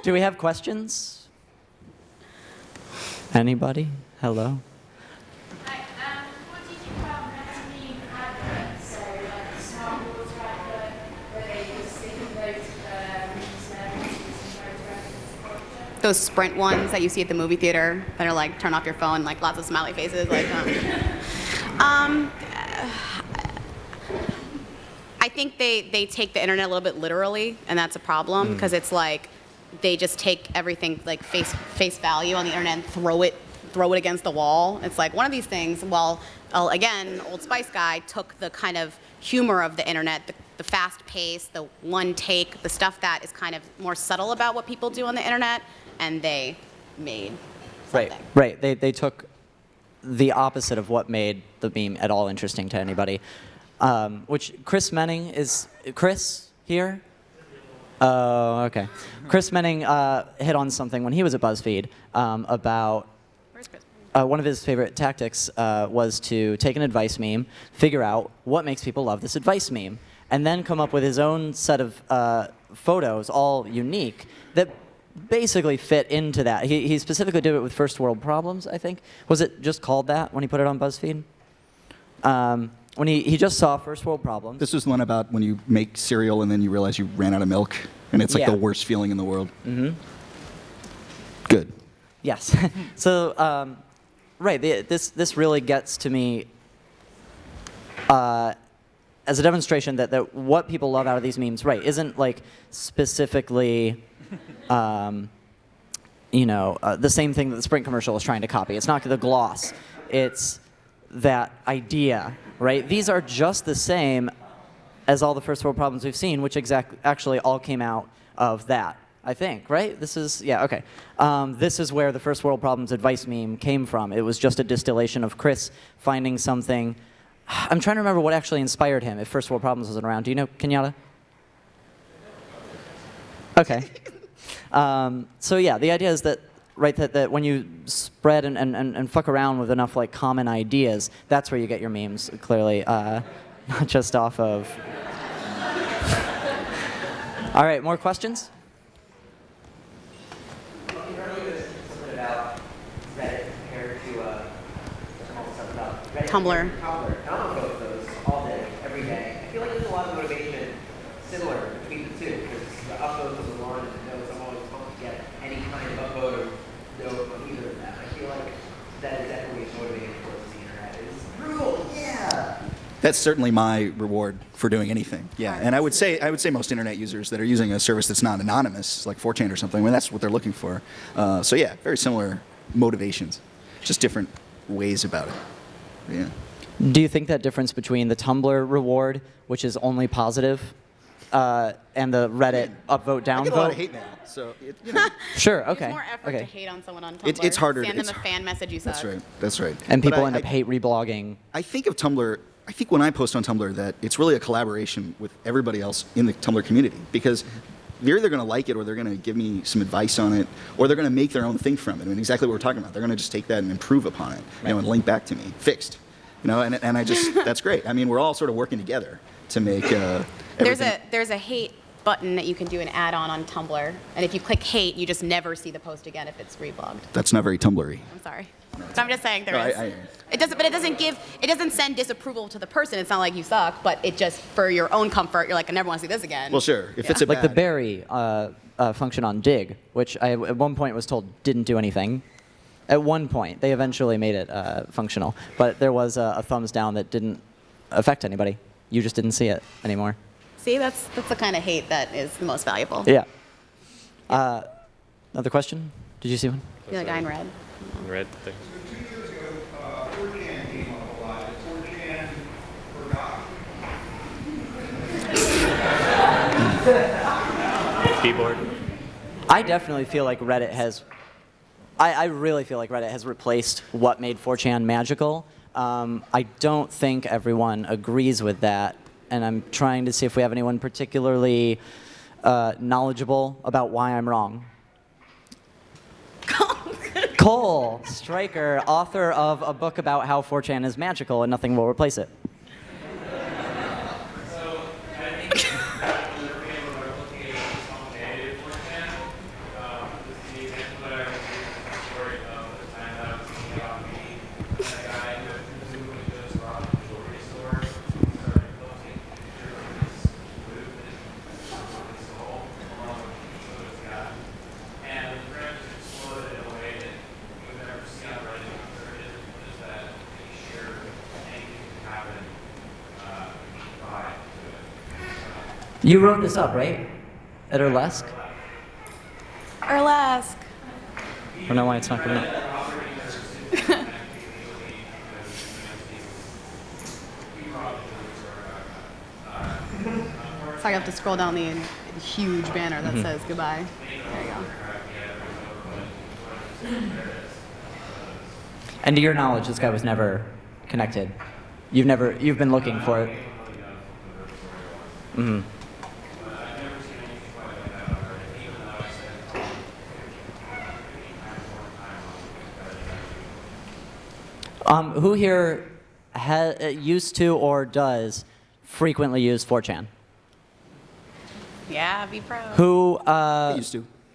Do we have questions? Anybody? Hello? Hi, what do you think about Metameme adverts? So, like the smart water advert, where they just stick in those celebrities. Those Sprint ones that you see at the movie theater that are like, turn off your phone, like lots of smiley faces. Like, I think they take the internet a little bit literally, and that's a problem because it's like they just take everything like face value on the internet and throw it against the wall. It's like one of these things. Well, again, Old Spice guy took the kind of humor of the internet, the fast pace, the one take, the stuff that is kind of more subtle about what people do on the internet, and they made something. Right. They took the opposite of what made the meme at all interesting to anybody. Which Chris Menning is Chris here? Oh, okay. Chris Menning hit on something when he was at Buzzfeed about Where's Chris? one of his favorite tactics was to take an advice meme, figure out what makes people love this advice meme, and then come up with his own set of photos, all unique, that basically fit into that. He specifically did it with first world problems, I think. Was it just called that when he put it on BuzzFeed? When he just saw first world problems. This was the one about when you make cereal and then you realize you ran out of milk, and it's like the worst feeling in the world. Mm-hmm. Good. Yes. So, right, this really gets to me as a demonstration that what people love out of these memes, right, isn't like specifically, the same thing that the Sprint commercial is trying to copy. It's not the gloss. It's that idea, right? These are just the same as all the first world problems we've seen, which actually all came out of that, I think, right? This is, yeah, okay. This is where the first world problems advice meme came from. It was just a distillation of Chris finding something. I'm trying to remember what actually inspired him if first world problems wasn't around. Do you know, Kenyatta? Okay. So yeah, the idea is that, right, that when you spread and fuck around with enough like common ideas, that's where you get your memes, clearly, not just off of. All right, more questions? Something about Reddit compared to about Reddit Tumblr. Tumblr. I'm on both of those all day, every day. I feel like there's a lot of motivation similar between the two, because the upvotes of the one and the notes, I'm always pumped to get any kind of upvote or note on either of them. I feel like that is definitely motivating towards the internet. It's brutal, yeah. That's certainly my reward for doing anything. Yeah, and I would say most internet users that are using a service that's not anonymous, like 4chan or something, that's what they're looking for. So yeah, very similar motivations, just different ways about it. Yeah. Do you think that difference between the Tumblr reward, which is only positive, and the Reddit upvote downvote? I get a lot of hate mail, so Sure. Okay. It's more effort to hate on someone on Tumblr. It's harder. Send them a fan message. You suck. That's right. That's right. And people end up hate reblogging. I think of Tumblr. I think when I post on Tumblr that it's really a collaboration with everybody else in the Tumblr community, because they're either going to like it or they're going to give me some advice on it, or they're going to make their own thing from it. I mean, exactly what we're talking about. They're going to just take that and improve upon it, and link back to me, fixed. And I just that's great. I mean, we're all sort of working together to make everything. There's a hate button that you can do an add-on on Tumblr, and if you click hate, you just never see the post again if it's reblogged. That's not very Tumblr-y. I'm sorry. So I'm just saying there is. It doesn't send disapproval to the person. It's not like you suck, but it just, for your own comfort, you're like, I never want to see this again. Well, sure. If it's a like the bury function on Dig, which I at one point was told didn't do anything. At one point, they eventually made it functional, but there was a thumbs down that didn't affect anybody. You just didn't see it anymore. See, that's the kind of hate that is the most valuable. Yeah. Another question? Did you see one? You're the guy in red. Red thing. So 2 years ago, 4chan came up a lot. 4chan forgot. Keyboard. I definitely feel like Reddit has. I really feel like Reddit has replaced what made 4chan magical. I don't think everyone agrees with that, and I'm trying to see if we have anyone particularly knowledgeable about why I'm wrong. Cole Stryker, author of a book about how 4chan is magical and nothing will replace it. So I think we're looking at something negative 4chan. You wrote this up, right? At Burlesque? Burlesque. I don't know why it's not coming up. So I have to scroll down the huge banner that says goodbye. There you go. And to your knowledge, this guy was never connected. You've been looking for it. Mm-hmm. Who here used to or does frequently use 4chan? Yeah, be proud. Who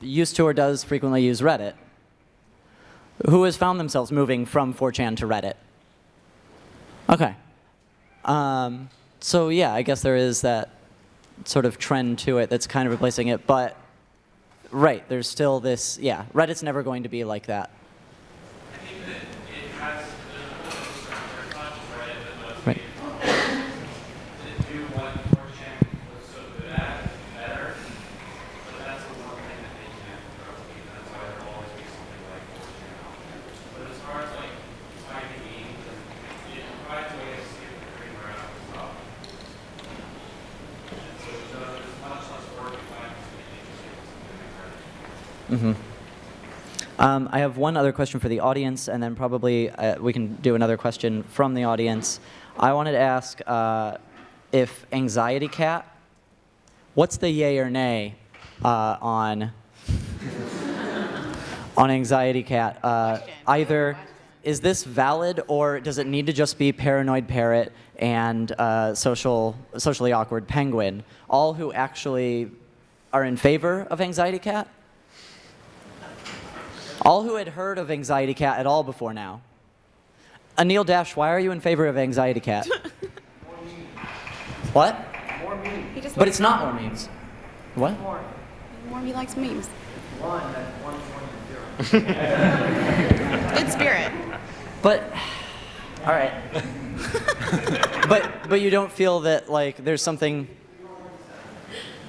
Used to. or does frequently use Reddit? Who has found themselves moving from 4chan to Reddit? Okay. So yeah, I guess there is that sort of trend to it that's kind of replacing it, but right, there's still this, yeah, Reddit's never going to be like that. I think that it has Right. to do what 4chan was so good at better, but that's the one thing that they can't grow. That's why there'll always be something like 4chan out there. But as far as like finding memes, it provides a way to see the cream around as well. And so there's much less work to find something interesting or something like that. Mm-hmm. I have one other question for the audience, and then probably we can do another question from the audience. I wanted to ask if Anxiety Cat, what's the yay or nay on Anxiety Cat? Either is this valid, or does it need to just be Paranoid Parrot and socially awkward Penguin, all who actually are in favor of Anxiety Cat? All who had heard of Anxiety Cat at all before now. Anil Dash, why are you in favor of Anxiety Cat? What? More memes. He just But it's not more memes. What? More. He likes memes. One, that's 1, 20, 0. Good spirit. But, all right. but you don't feel that like there's something.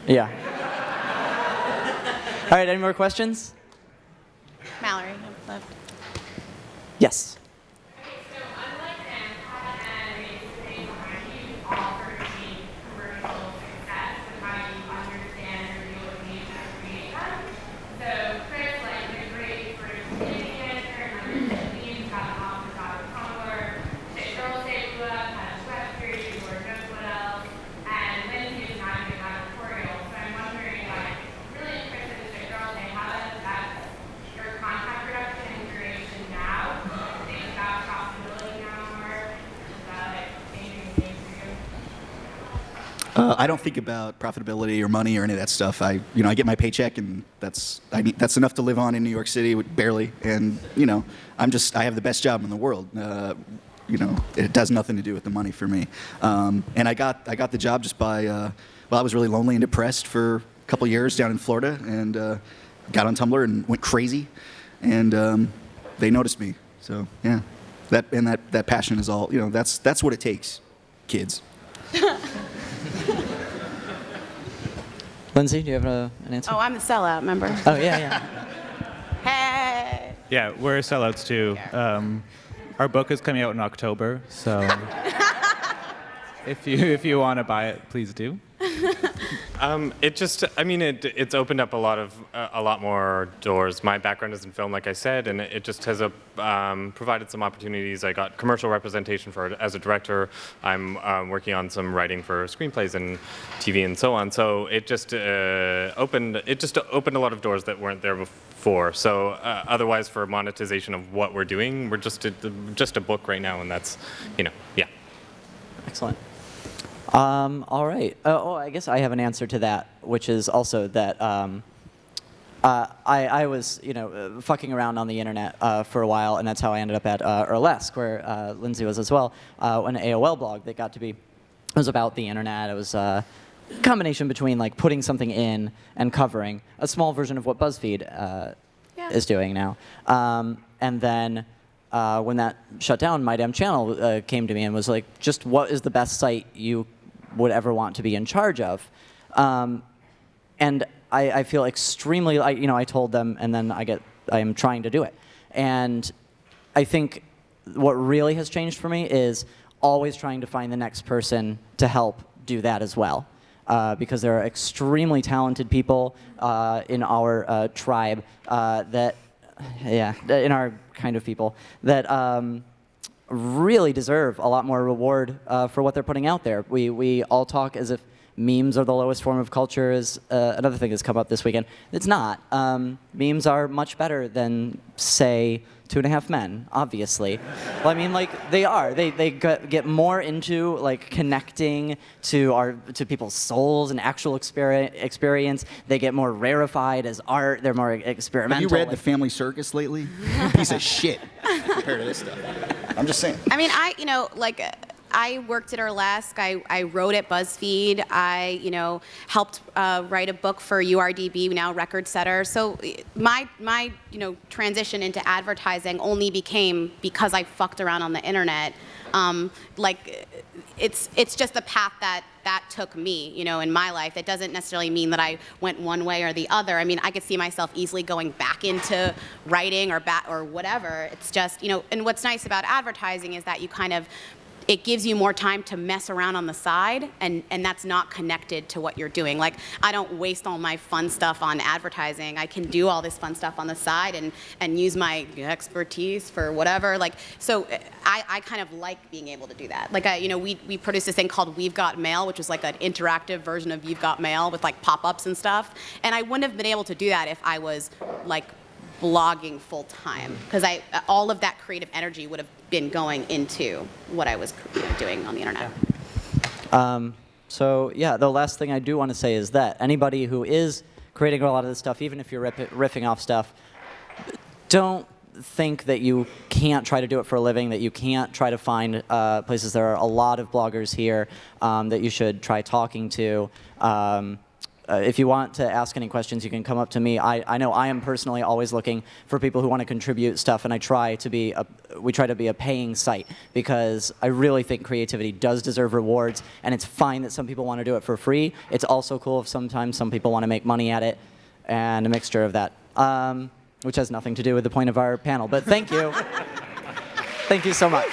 Yeah. All right. Any more questions? Mallory, left. Yes. So unlike them, how and basically behind you all for achieve commercial success and how you understand or deal with needs and create them. So Chris, like you're great for community manager and understanding how to offer out of Tumblr. That Girls Day blew up, had a web series, or just what else. And Lindsey is not doing editorial. So I'm wondering, like, really interested in the Girls Day, how does that your contact reduction and duration now? Think about profitability now more? Is that like changing the game for you? I don't think about profitability or money or any of that stuff. I get my paycheck, and that's enough to live on in New York City, barely. And I have the best job in the world. It does nothing to do with the money for me. And I got the job just by, I was really lonely and depressed for a couple years down in Florida, and got on Tumblr and went crazy, and they noticed me. So yeah, that passion is all. That's what it takes, kids. Lindsey, do you have an answer? Oh, I'm the sellout, remember? Oh, yeah. Hey! Yeah, we're sellouts too. Our book is coming out in October, so if you want to buy it, please do. It's opened up a lot more doors. My background is in film, like I said, and it just has provided some opportunities. I got commercial representation as a director. I'm working on some writing for screenplays and TV and so on. So it just opened a lot of doors that weren't there before. So otherwise, for monetization of what we're doing, we're just a book right now, and that's, yeah. Excellent. All right. I guess I have an answer to that, which is also that I was, fucking around on the internet for a while, and that's how I ended up at Burlesque, where Lindsey was as well, an AOL blog that got to be, it was about the internet. It was a combination between like putting something in and covering, a small version of what Buzzfeed is doing now. And then when that shut down, My Damn Channel came to me and was like, just what is the best site you would ever want to be in charge of? And I feel extremely, I told them, and then I am trying to do it. And I think what really has changed for me is always trying to find the next person to help do that as well. Because there are extremely talented people in our tribe in our kind of people that really deserve a lot more reward for what they're putting out there. We all talk as if memes are the lowest form of culture is another thing that's come up this weekend. It's not. Memes are much better than, say, 2.5 Men, obviously. Well, I mean, like, they are. They get more into, like, connecting to people's souls and actual experience. They get more rarefied as art. They're more experimental. Have you read The Family Circus lately? Piece of shit compared to this stuff. I'm just saying. I mean, I worked at Burlesque. I wrote at Buzzfeed. I, helped write a book for URDB, now Record Setter. So my transition into advertising only became because I fucked around on the internet. It's just the path that took me, in my life. It doesn't necessarily mean that I went one way or the other. I mean, I could see myself easily going back into writing or whatever. It's just, and what's nice about advertising is that it gives you more time to mess around on the side, and that's not connected to what you're doing. Like, I don't waste all my fun stuff on advertising. I can do all this fun stuff on the side and use my expertise for whatever. Like, so I kind of like being able to do that. Like, we produced this thing called We've Got Mail, which was like an interactive version of You've Got Mail with like pop-ups and stuff. And I wouldn't have been able to do that if I was like blogging full time, because all of that creative energy would have been going into what I was doing on the internet. So yeah, the last thing I do want to say is that anybody who is creating a lot of this stuff, even if you're riffing off stuff, don't think that you can't try to do it for a living, that you can't try to find places. There are a lot of bloggers here that you should try talking to. If you want to ask any questions, you can come up to me. I know I am personally always looking for people who want to contribute stuff, and we try to be a paying site, because I really think creativity does deserve rewards, and it's fine that some people want to do it for free. It's also cool if sometimes some people want to make money at it, and a mixture of that, which has nothing to do with the point of our panel. But thank you. Thank you so much.